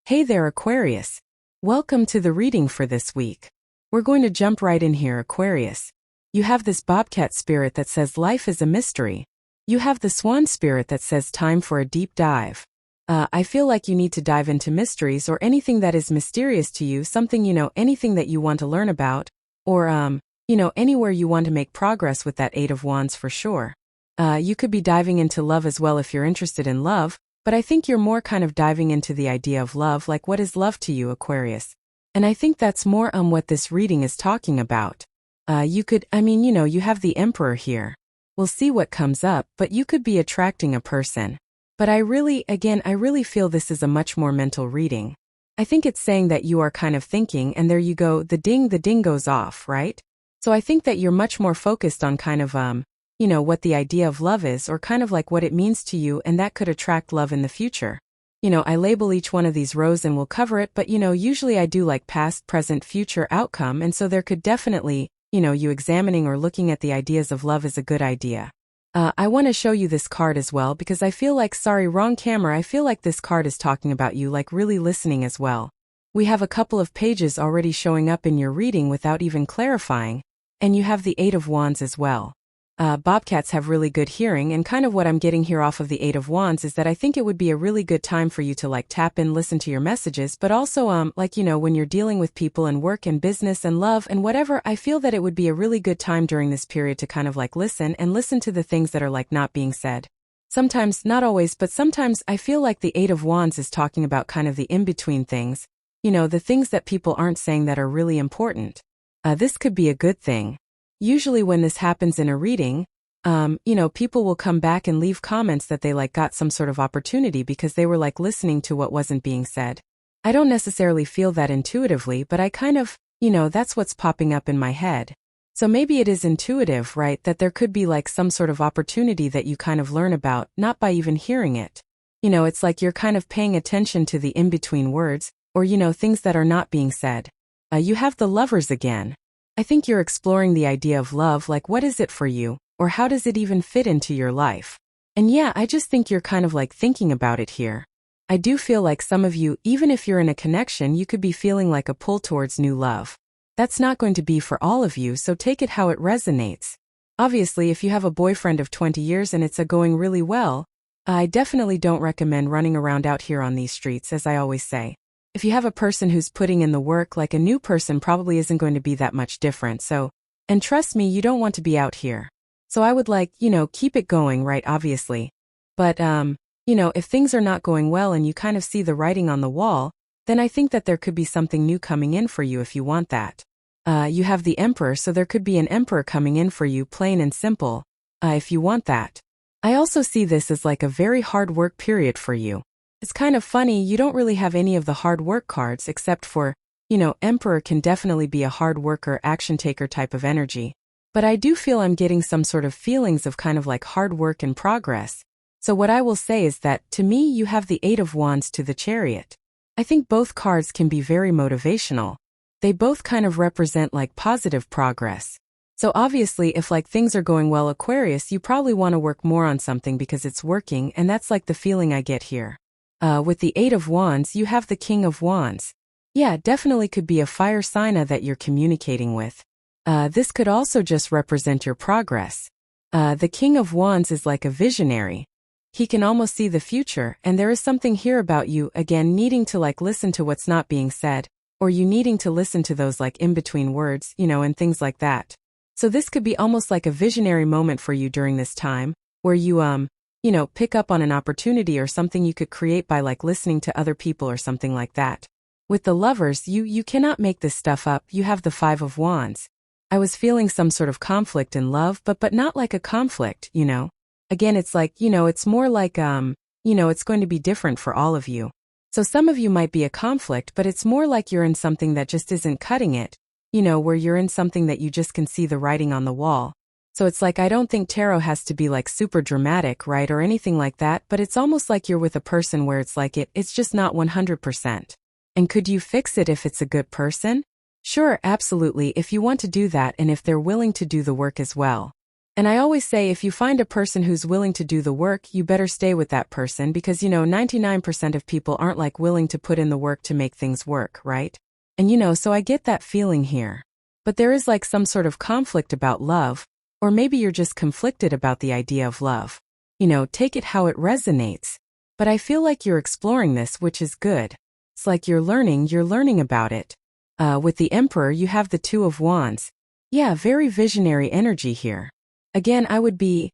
Hey there, Aquarius. Welcome to the reading for this week. We're going to jump right in here, Aquarius. You have this bobcat spirit that says life is a mystery. You have the swan spirit that says time for a deep dive. I feel like you need to dive into mysteries or anything that is mysterious to you, something, anything that you want to learn about, or, anywhere you want to make progress with that Eight of Wands for sure. You could be diving into love as well if you're interested in love, but I think you're more kind of diving into the idea of love, like what is love to you, Aquarius? And I think that's more what this reading is talking about. You have the Emperor here. We'll see what comes up, but you could be attracting a person. But I really feel this is a much more mental reading. I think it's saying that you are kind of thinking, and there you go, the ding goes off, right? So I think that you're much more focused on kind of, what the idea of love is, or kind of like what it means to you, and that could attract love in the future. I label each one of these rows and we'll cover it, but usually I do like past, present, future, outcome, and so there could definitely, you examining or looking at the ideas of love is a good idea. I want to show you this card as well because I feel like, sorry, wrong camera, I feel like this card is talking about you, like really listening as well. We have a couple of pages already showing up in your reading without even clarifying, and you have the Eight of Wands as well. Bobcats have really good hearing, and kind of what I'm getting here off of the Eight of Wands is that I think it would be a really good time for you to like tap in, listen to your messages, but also when you're dealing with people and work and business and love and whatever, I feel that it would be a really good time during this period to kind of like listen to the things that are like not being said. Sometimes, not always, but sometimes I feel like the Eight of Wands is talking about kind of the in-between things, the things that people aren't saying that are really important. This could be a good thing. Usually when this happens in a reading, people will come back and leave comments that they like got some sort of opportunity because they were like listening to what wasn't being said. I don't necessarily feel that intuitively, but I kind of, that's what's popping up in my head. So maybe it is intuitive, right, that there could be like some sort of opportunity that you kind of learn about, not by even hearing it. It's like you're kind of paying attention to the in-between words, or, things that are not being said. You have the Lovers again. I think you're exploring the idea of love, like what is it for you, or how does it even fit into your life? And yeah, I just think you're kind of like thinking about it here. I do feel like some of you, even if you're in a connection, you could be feeling like a pull towards new love. That's not going to be for all of you, so take it how it resonates. Obviously, if you have a boyfriend of 20 years and it's going really well, I definitely don't recommend running around out here on these streets, as I always say. If you have a person who's putting in the work, like a new person probably isn't going to be that much different, so, and trust me, you don't want to be out here. So I would keep it going, right, obviously. But, if things are not going well and you kind of see the writing on the wall, then I think that there could be something new coming in for you if you want that. You have the Emperor, so there could be an Emperor coming in for you, plain and simple, if you want that. I also see this as like a very hard work period for you. It's kind of funny, you don't really have any of the hard work cards except for, Emperor can definitely be a hard worker, action taker type of energy. But I do feel I'm getting some sort of feelings of kind of like hard work and progress. So what I will say is that, to me, you have the Eight of Wands to the Chariot. I think both cards can be very motivational. They both kind of represent like positive progress. So obviously if like things are going well, Aquarius, you probably want to work more on something because it's working, and that's like the feeling I get here. With the Eight of Wands, you have the King of Wands. Yeah, definitely could be a fire sign that you're communicating with. This could also just represent your progress. The King of Wands is like a visionary. He can almost see the future, and there is something here about you, again, needing to like listen to what's not being said, or you needing to listen to those like in-between words, and things like that. So this could be almost like a visionary moment for you during this time, where you, pick up on an opportunity or something you could create by like listening to other people or something like that. With the Lovers, you cannot make this stuff up. You have the Five of Wands. I was feeling some sort of conflict in love, but not like a conflict, Again, it's like, it's more like, it's going to be different for all of you. So some of you might be a conflict, but it's more like you're in something that just isn't cutting it, where you're in something that you just can see the writing on the wall. So it's like, I don't think tarot has to be like super dramatic, right, or anything like that, but it's almost like you're with a person where it's like it's just not 100%. And could you fix it if it's a good person? Sure, absolutely, if you want to do that and if they're willing to do the work as well. And I always say if you find a person who's willing to do the work, you better stay with that person because 99% of people aren't like willing to put in the work to make things work, right? And so I get that feeling here. But there is like some sort of conflict about love, or maybe you're just conflicted about the idea of love. Take it how it resonates. But I feel like you're exploring this, which is good. It's like you're learning about it. With the Emperor, you have the Two of Wands. Yeah, very visionary energy here. Again, I would be,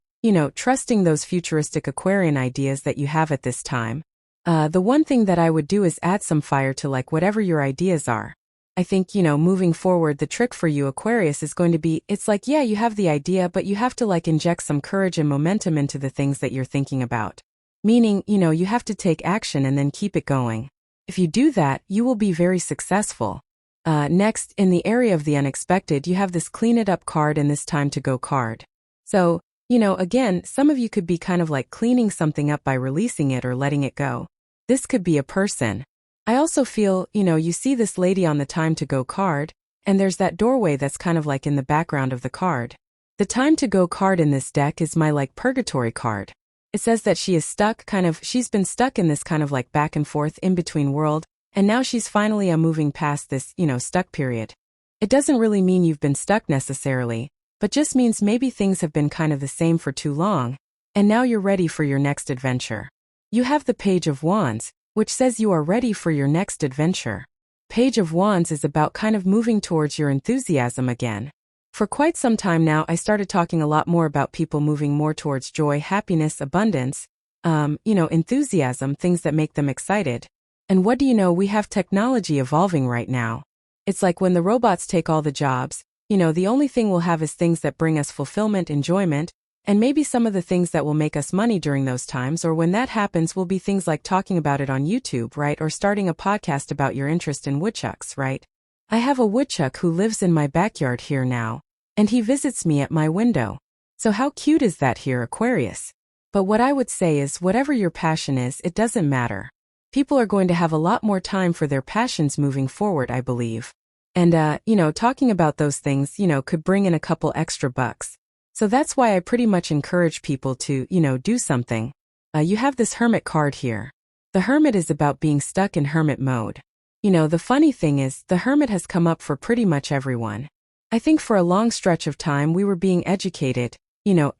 trusting those futuristic Aquarian ideas that you have at this time. The one thing that I would do is add some fire to like whatever your ideas are. I think, moving forward, the trick for you, Aquarius, is going to be, it's like, yeah, you have the idea, but you have to like inject some courage and momentum into the things that you're thinking about. Meaning, you have to take action and then keep it going. If you do that, you will be very successful. Next, in the area of the unexpected, you have this clean it up card and this time to go card. So, again, some of you could be kind of like cleaning something up by releasing it or letting it go. This could be a person. I also feel, you see this lady on the time to go card, and there's that doorway that's kind of like in the background of the card. The time to go card in this deck is my like purgatory card. It says that she is stuck, she's been stuck in this kind of like back and forth in between world, and now she's finally moving past this, stuck period. It doesn't really mean you've been stuck necessarily, but just means maybe things have been kind of the same for too long, and now you're ready for your next adventure. You have the Page of Wands, which says you are ready for your next adventure. Page of Wands is about kind of moving towards your enthusiasm again. For quite some time now, I started talking a lot more about people moving more towards joy, happiness, abundance, enthusiasm, things that make them excited. And what do you know, we have technology evolving right now. It's like when the robots take all the jobs, the only thing we'll have is things that bring us fulfillment, enjoyment, and maybe some of the things that will make us money during those times, or when that happens will be things like talking about it on YouTube, right? Or starting a podcast about your interest in woodchucks, right? I have a woodchuck who lives in my backyard here now, and he visits me at my window. So how cute is that here, Aquarius? But what I would say is whatever your passion is, it doesn't matter. People are going to have a lot more time for their passions moving forward, I believe. And, talking about those things, could bring in a couple extra bucks. So that's why I pretty much encourage people to, do something. You have this Hermit card here. The Hermit is about being stuck in hermit mode. The funny thing is, the Hermit has come up for pretty much everyone. I think for a long stretch of time we were being educated,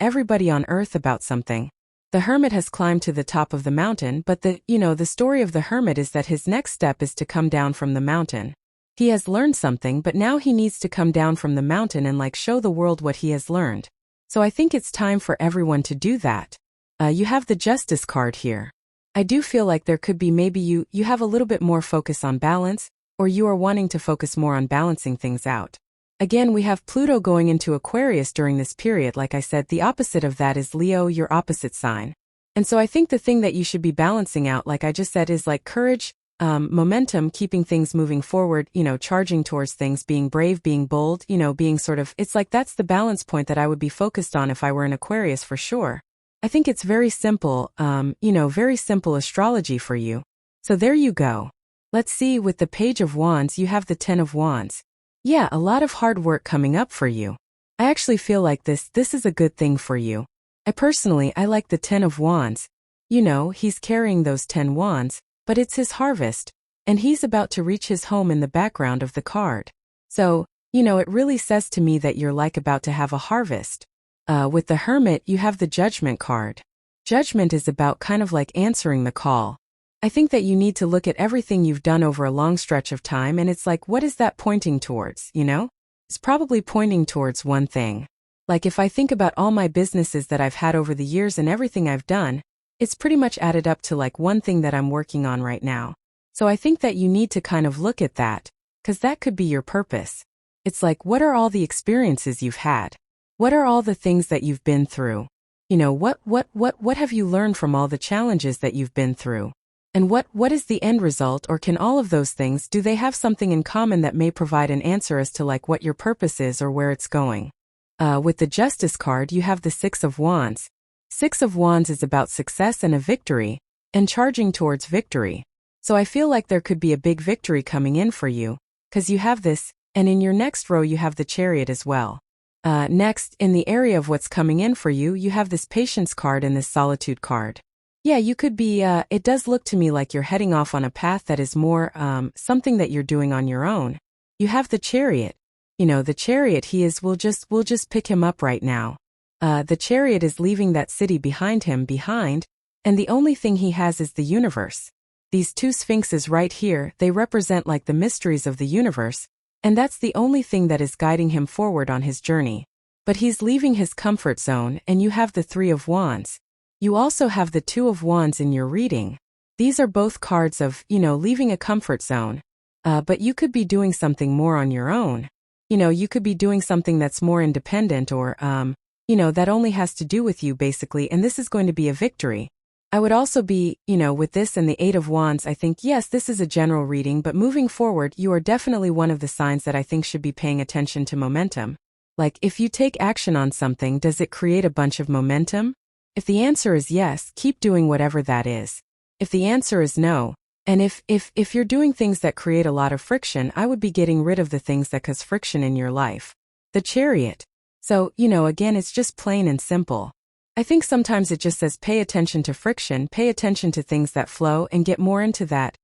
everybody on Earth about something. The Hermit has climbed to the top of the mountain, but the story of the Hermit is that his next step is to come down from the mountain. He has learned something, but now he needs to come down from the mountain and like show the world what he has learned. So I think it's time for everyone to do that. You have the Justice card here. I do feel like there could be maybe you have a little bit more focus on balance, or you are wanting to focus more on balancing things out. Again, we have Pluto going into Aquarius during this period. Like I said, the opposite of that is Leo, your opposite sign. And so I think the thing that you should be balancing out, like I just said, is like courage, momentum, keeping things moving forward, charging towards things, being brave, being bold, being sort of, it's like that's the balance point that I would be focused on if I were an Aquarius for sure. I think it's very simple, very simple astrology for you. So there you go. Let's see, with the Page of Wands, you have the Ten of Wands. Yeah, a lot of hard work coming up for you. I actually feel like this is a good thing for you. I like the Ten of Wands. He's carrying those 10 wands, but it's his harvest, and he's about to reach his home in the background of the card. So, it really says to me that you're like about to have a harvest. With the Hermit, you have the Judgment card. Judgment is about kind of like answering the call. I think that you need to look at everything you've done over a long stretch of time, and it's like, what is that pointing towards, It's probably pointing towards one thing. Like if I think about all my businesses that I've had over the years and everything I've done, it's pretty much added up to like one thing that I'm working on right now. So I think that you need to kind of look at that, because that could be your purpose. It's like, what are all the experiences you've had? What are all the things that you've been through? What have you learned from all the challenges that you've been through? And what is the end result, or can all of those things, do they have something in common that may provide an answer as to like what your purpose is or where it's going? With the Justice card, you have the Six of Wands. Six of Wands is about success and a victory, and charging towards victory. So I feel like there could be a big victory coming in for you, because you have this, and in your next row you have the Chariot as well. Next, in the area of what's coming in for you, you have this patience card and this solitude card. Yeah, you could be, it does look to me like you're heading off on a path that is more, something that you're doing on your own. You have the Chariot. The Chariot, we'll just pick him up right now. The Chariot is leaving that city behind him, and the only thing he has is the universe. These two sphinxes right here, they represent like the mysteries of the universe, and that's the only thing that is guiding him forward on his journey. But he's leaving his comfort zone, and you have the Three of Wands. You also have the Two of Wands in your reading. These are both cards of, leaving a comfort zone. But you could be doing something more on your own. You could be doing something that's more independent or, that only has to do with you basically, and this is going to be a victory. I would also be, with this and the Eight of Wands, I think, yes, this is a general reading, but moving forward, you are definitely one of the signs that I think should be paying attention to momentum. Like, if you take action on something, does it create a bunch of momentum? If the answer is yes, keep doing whatever that is. If the answer is no, and if you're doing things that create a lot of friction, I would be getting rid of the things that cause friction in your life. The Chariot. So, again, it's just plain and simple. I think sometimes it just says pay attention to friction, pay attention to things that flow, and get more into that,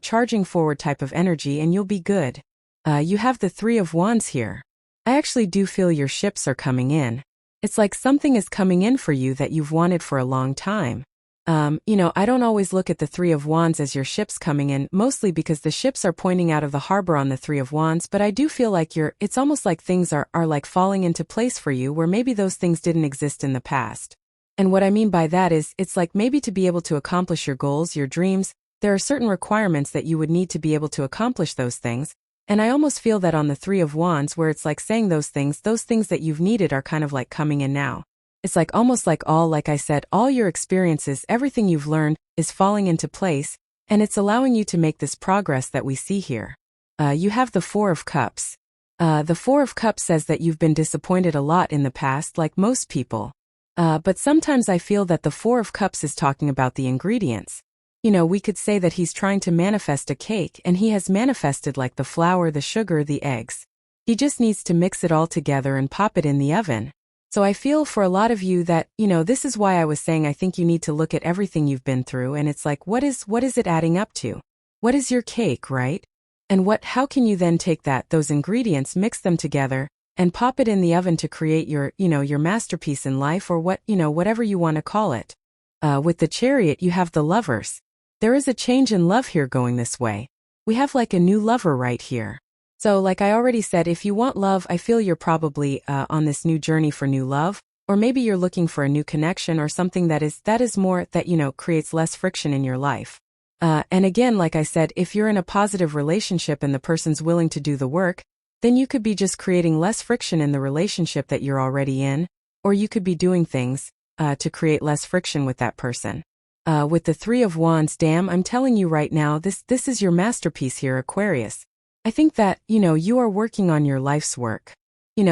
charging forward type of energy, and you'll be good. You have the Three of Wands here. I actually do feel your ships are coming in. It's like something is coming in for you that you've wanted for a long time. I don't always look at the Three of Wands as your ships coming in, mostly because the ships are pointing out of the harbor on the Three of Wands, but I do feel like it's almost like things are like falling into place for you where maybe those things didn't exist in the past. And what I mean by that is, it's like maybe to be able to accomplish your goals, your dreams, there are certain requirements that you would need to be able to accomplish those things. And I almost feel that on the Three of Wands, where it's like saying those things that you've needed are kind of like coming in now. It's like almost like like I said, all your experiences, everything you've learned is falling into place, and it's allowing you to make this progress that we see here. You have the Four of Cups. The Four of Cups says that you've been disappointed a lot in the past, like most people. But sometimes I feel that the Four of Cups is talking about the ingredients. We could say that he's trying to manifest a cake, and he has manifested like the flour, the sugar, the eggs. He just needs to mix it all together and pop it in the oven. So I feel for a lot of you that, this is why I was saying I think you need to look at everything you've been through, and it's like, what is it adding up to? What is your cake, right? And how can you then take those ingredients, mix them together, and pop it in the oven to create your masterpiece in life, or whatever you want to call it. With the Chariot, you have the Lovers. There is a change in love here going this way. We have like a new lover right here. So like I already said, if you want love, I feel you're probably on this new journey for new love, or maybe you're looking for a new connection or something that is more that, creates less friction in your life. And again, like I said, if you're in a positive relationship and the person's willing to do the work, then you could be just creating less friction in the relationship that you're already in, or you could be doing things to create less friction with that person. With the Three of Wands, damn, I'm telling you right now, this is your masterpiece here, Aquarius. I think that, you are working on your life's work.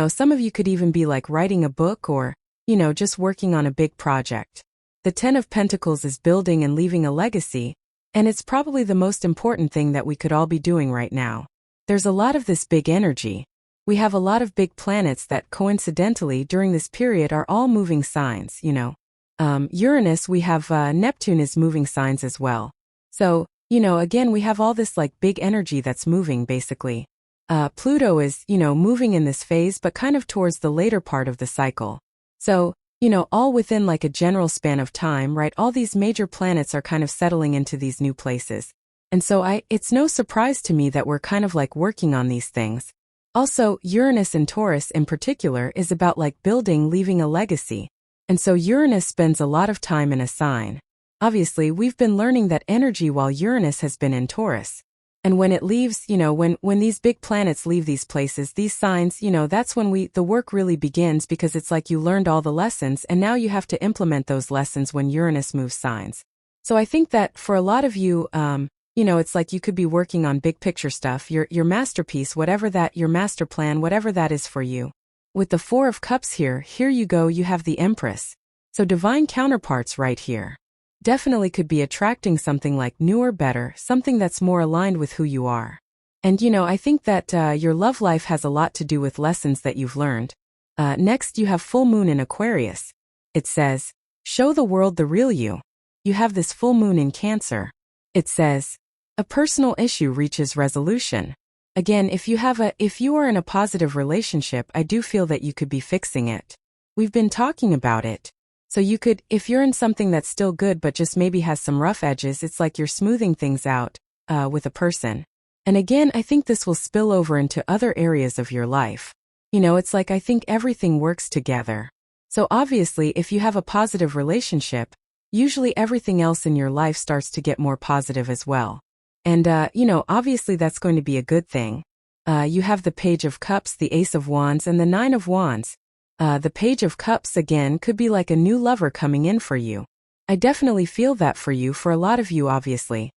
Some of you could even be like writing a book or, just working on a big project. The Ten of Pentacles is building and leaving a legacy, and it's probably the most important thing that we could all be doing right now. There's a lot of this big energy. We have a lot of big planets that coincidentally during this period are all moving signs, Uranus, we have Neptune is moving signs as well. So, again, we have all this like big energy that's moving basically. Pluto is, moving in this phase, but kind of towards the later part of the cycle. So, all within like a general span of time, right? All these major planets are kind of settling into these new places. And so it's no surprise to me that we're kind of like working on these things. Also, Uranus in Taurus in particular is about like building, leaving a legacy. And so Uranus spends a lot of time in a sign. Obviously, we've been learning that energy while Uranus has been in Taurus. And when it leaves, when these big planets leave these places, these signs, that's when the work really begins, because it's like you learned all the lessons and now you have to implement those lessons when Uranus moves signs. So I think that for a lot of you, it's like you could be working on big picture stuff, your masterpiece, whatever that, your master plan, whatever that is for you. With the Four of Cups here you go, you have the Empress. So divine counterparts right here. Definitely could be attracting something like newer, better, something that's more aligned with who you are. And I think that your love life has a lot to do with lessons that you've learned. Next, you have full moon in Aquarius. It says, show the world the real you. You have this full moon in Cancer. It says, a personal issue reaches resolution. Again, if you are in a positive relationship, I do feel that you could be fixing it. We've been talking about it. So you could, if you're in something that's still good but just maybe has some rough edges, it's like you're smoothing things out with a person. And again, I think this will spill over into other areas of your life. It's like I think everything works together. So obviously, if you have a positive relationship, usually everything else in your life starts to get more positive as well. And, obviously that's going to be a good thing. You have the Page of Cups, the Ace of Wands, and the Nine of Wands. The Page of Cups, again, could be like a new lover coming in for you. I definitely feel that for you, for a lot of you, obviously.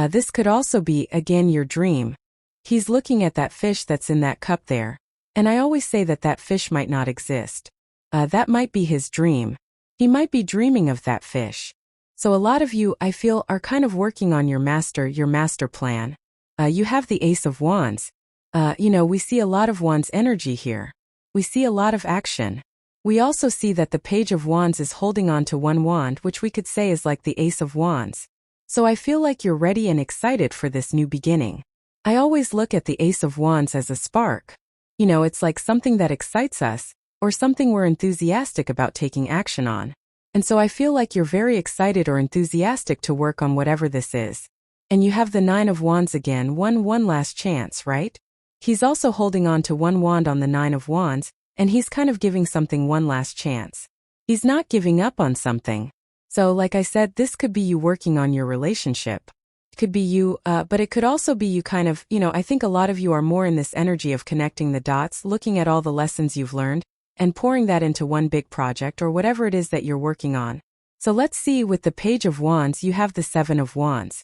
This could also be, again, your dream. He's looking at that fish that's in that cup there. And I always say that that fish might not exist. That might be his dream. He might be dreaming of that fish. So a lot of you, I feel, are kind of working on your master plan. You have the Ace of Wands. We see a lot of Wands energy here. We see a lot of action. We also see that the Page of Wands is holding on to one wand, which we could say is like the Ace of Wands. So I feel like you're ready and excited for this new beginning. I always look at the Ace of Wands as a spark. It's like something that excites us, or something we're enthusiastic about taking action on. And so I feel like you're very excited or enthusiastic to work on whatever this is. And you have the Nine of Wands again, one last chance, right? He's also holding on to one wand on the Nine of Wands, and he's kind of giving something one last chance. He's not giving up on something. So like I said, this could be you working on your relationship. It could be you, but it could also be you kind of, I think a lot of you are more in this energy of connecting the dots, looking at all the lessons you've learned, and pouring that into one big project or whatever it is that you're working on. So let's see, with the Page of Wands, you have the Seven of Wands.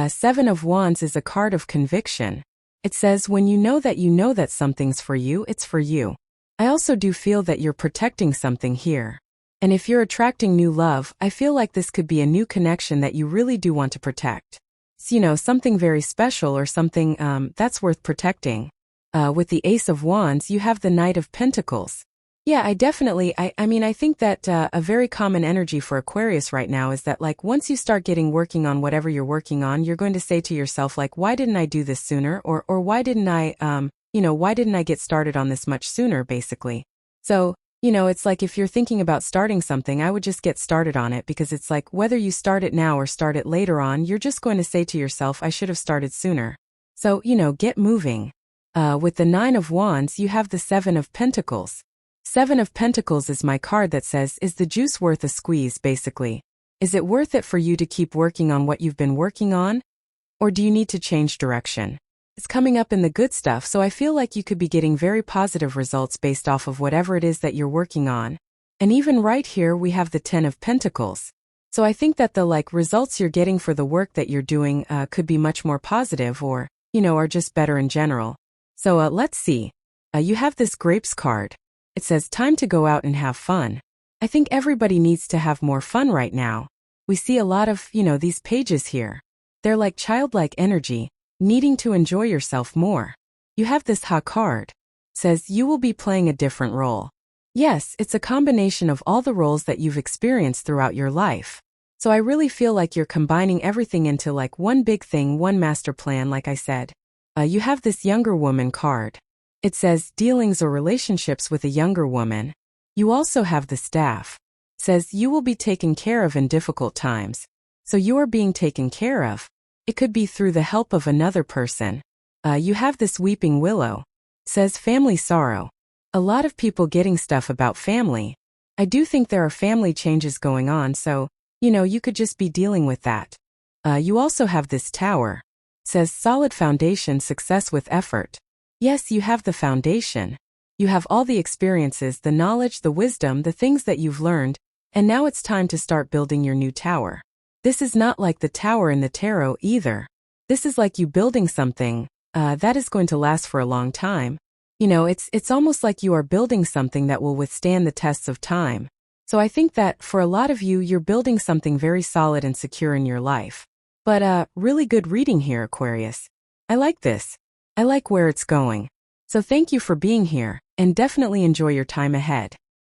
Seven of Wands is a card of conviction. It says when you know that something's for you, it's for you. I also do feel that you're protecting something here. And if you're attracting new love, I feel like this could be a new connection that you really do want to protect. So, something very special or something that's worth protecting. With the Ace of Wands, you have the Knight of Pentacles. Yeah, I think that a very common energy for Aquarius right now is that like once you start working on whatever you're working on, you're going to say to yourself like, why didn't I do this sooner? Or why didn't I get started on this much sooner, basically? So, it's like if you're thinking about starting something, I would just get started on it, because it's like whether you start it now or start it later on, you're just going to say to yourself, I should have started sooner. So, get moving. With the Nine of Wands, you have the Seven of Pentacles. Seven of Pentacles is my card that says, is the juice worth a squeeze, basically? Is it worth it for you to keep working on what you've been working on? Or do you need to change direction? It's coming up in the good stuff, so I feel like you could be getting very positive results based off of whatever it is that you're working on. And even right here, we have the Ten of Pentacles. So I think that the results you're getting for the work that you're doing could be much more positive or, are just better in general. So let's see. You have this Grapes card. It says time to go out and have fun. I think everybody needs to have more fun right now. We see a lot of, these pages here. They're like childlike energy, needing to enjoy yourself more. You have this Ha card. It says you will be playing a different role. Yes, it's a combination of all the roles that you've experienced throughout your life. So I really feel like you're combining everything into like one big thing, one master plan, like I said. You have this Younger Woman card. It says dealings or relationships with a younger woman. You also have the Staff. It says you will be taken care of in difficult times. So you are being taken care of. It could be through the help of another person. You have this Weeping Willow. It says family sorrow. A lot of people getting stuff about family. I do think there are family changes going on, so, you could just be dealing with that. You also have this Tower. It says solid foundation, success with effort. Yes, you have the foundation. You have all the experiences, the knowledge, the wisdom, the things that you've learned, and now it's time to start building your new tower. This is not like the tower in the tarot either. This is like you building something that is going to last for a long time. It's almost like you are building something that will withstand the tests of time. So I think that for a lot of you, you're building something very solid and secure in your life. But really good reading here, Aquarius. I like this. I like where it's going. So thank you for being here. and definitely enjoy your time ahead.